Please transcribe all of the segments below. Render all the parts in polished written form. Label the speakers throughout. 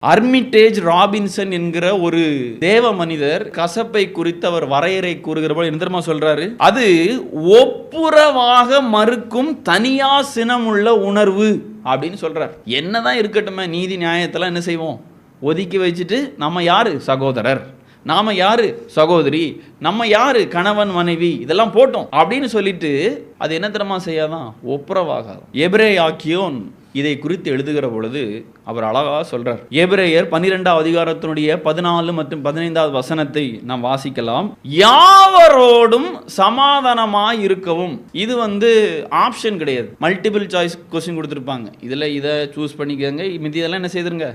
Speaker 1: அர்மிட்டேஜ் Robinson என்கிற ஒரு தேவ மனிதர் கசப்பை குறித்து அவர் வரையறை கூறுகிற போது என்ன தெரியுமா சொல்றாரு? அது ஒப்புரவாக மறுக்கும் தனியா சினமுள்ள உணர்வு அப்படின்னு சொல்றார். என்னதான் இருக்கட்டுமே, நீதி நியாயத்தெல்லாம் என்ன செய்வோம், ஒதுக்கி வச்சுட்டு நம்ம யாரு சகோதரர், நாம யாரு சகோதரி, நம்ம யாரு கணவன் மனைவி, இதெல்லாம் போட்டோம் அப்படின்னு சொல்லிட்டு அது என்ன தெரியுமா செய்யாதான், ஒப்புரவாக. எபிரேயாக்கியோன் இதை குறித்து எழுதுகிற பொழுது அவர் அழகா சொல்றார். எபிரேயர் 12வது அதிகாரத்தினுடைய 14 மற்றும் 15வது வசனத்தை நாம் வாசிக்கலாம். யாவரோடும் சமாதானமாய் இருக்கவும். இது ஆப்ஷன் கிடையாது, மல்டிபிள் சாய்ஸ் கொஸ்டின் கொடுத்துருப்பாங்க. இதுல இதை சூஸ் பண்ணிக்கங்க, மிதி இதெல்லாம் என்ன செய்திருங்க,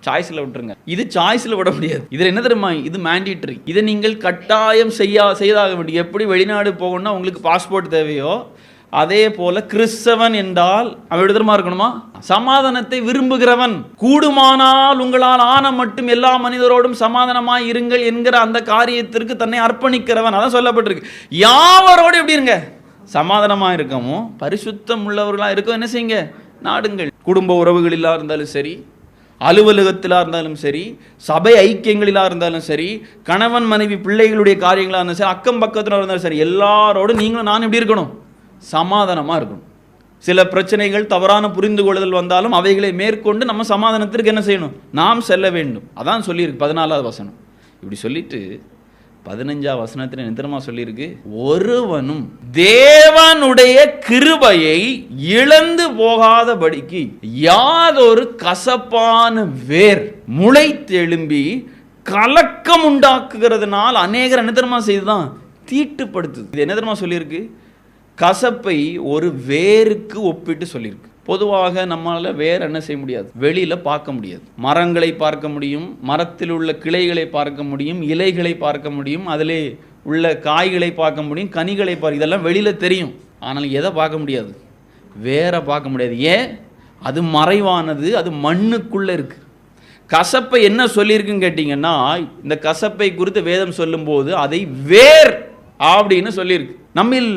Speaker 1: சாய்ஸ்ல விட்டுருங்க. இது சாய்ஸ்ல விட முடியாது. இதுல என்ன தெரியுமா, இது மேண்டிட்டரி. இதை நீங்கள் கட்டாயம் செய்தாக வேண்டிய. எப்படி வெளிநாடு போகணும்னா உங்களுக்கு பாஸ்போர்ட் தேவையோ, அதே போல கிறிஸ்தவன் என்றால் அவன் விடுதலமா இருக்கணுமா, சமாதானத்தை விரும்புகிறவன், கூடுமானால் உங்களால் ஆன மட்டும் எல்லா மனிதரோடும் சமாதானமாய் இருங்கள் என்கிற அந்த காரியத்திற்கு தன்னை அர்ப்பணிக்கிறவன். அதான் சொல்லப்பட்டிருக்கு. யாவரோடு எப்படி இருங்க, சமாதானமா இருக்கவும் பரிசுத்தம் உள்ளவர்களா இருக்க என்ன செய்யுங்க, நாடுங்கள். குடும்ப உறவுகளிலா இருந்தாலும் சரி, அலுவலகத்திலா இருந்தாலும் சரி, சபை ஐக்கியங்களிலா இருந்தாலும் சரி, கணவன் மனைவி பிள்ளைகளுடைய காரியங்களா இருந்தாலும் சரி, அக்கம் பக்கத்தில் இருந்தாலும் சரி, எல்லாரோடும் நீங்களும் நான் எப்படி இருக்கணும், சமாதானமாக இருக்கணும். சில பிரச்சனைகள், தவறான புரிந்து கொள்ளுதல் வந்தாலும் அவைகளை மேற்கொண்டு நம்ம சமாதானத்திற்கு என்ன செய்யணும், நாம் செல்ல வேண்டும். அதான் சொல்லியிருக்கு 14வது வசனம். இப்படி சொல்லிட்டு 15வது வசனத்தில் நித்திரமா சொல்லியிருக்கு, ஒருவனும் தேவனுடைய கிருபையை இழந்து போகாதபடிக்கு யாதொரு கசப்பான வேர் முளைத்தெழும்பி கலக்கம் உண்டாக்குகிறதுனால் அநேகர் என்ன தெரியுமா செய்துதான் தீட்டுப்படுத்துது. இது என்ன தெரியுமா சொல்லியிருக்கு, கசப்பை ஒரு வேருக்கு ஒப்பிட்டு சொல்லியிருக்கு. பொதுவாக நம்மளால வேற என்ன செய்ய முடியாது, வெளியில பார்க்க முடியாது. மரங்களை பார்க்க முடியும், மரத்தில் உள்ள கிளைகளை பார்க்க முடியும், இலைகளை பார்க்க முடியும், அதிலே உள்ள காய்களை பார்க்க முடியும், கனிகளை பார்க்க, இதெல்லாம் வெளியில தெரியும். ஆனால் எதை பார்க்க முடியாது, வேற பார்க்க முடியாது. ஏன், அது மறைவானது, அது மண்ணுக்குள்ள இருக்கு. கசப்பை என்ன சொல்லியிருக்குன்னு கேட்டீங்கன்னா, இந்த கசப்பை குறித்து வேதம் சொல்லும் போது அதை வேர் அப்படின்னு சொல்லியிருக்கு. நம்மில்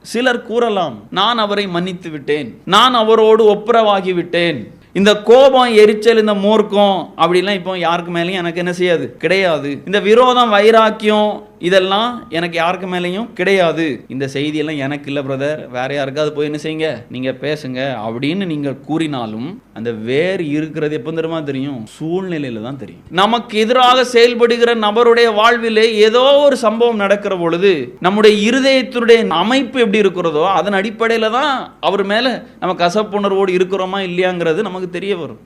Speaker 1: சிலர் கூறலாம், நான் அவரை மன்னித்து விட்டேன், நான் அவரோடு ஒப்புரவாகி விட்டேன், இந்த கோபம், எரிச்சல், இந்த மூர்க்கம் அப்படிலாம் இப்போ யாருக்கு மேலேயும் எனக்கு என்ன செய்யாது, கிடையாது. இந்த விரோதம், வைராக்கியம், இதெல்லாம் எனக்கு யாருக்கு மேலேயும் கிடையாது. இந்த செய்தியெல்லாம் எனக்கு இல்லை பிரதர், வேற யாருக்காவது போய் என்ன செய்யுங்க, நீங்க பேசுங்க அப்படின்னு நீங்க கூறினாலும் அந்த வேர் இருக்கிறது எப்போ தெரியுமா தெரியும், சூழ்நிலையில தான் தெரியும். நமக்கு எதிராக செயல்படுகிற நபருடைய வாழ்விலே ஏதோ ஒரு சம்பவம் நடக்கிற பொழுது நம்முடைய இருதயத்தினுடைய அமைப்பு எப்படி இருக்கிறதோ அதன் அடிப்படையில தான் அவர் மேல நம்ம கசப்புணர்வோடு இருக்கிறோமா இல்லையாங்கிறது நமக்கு தெரிய வரும்.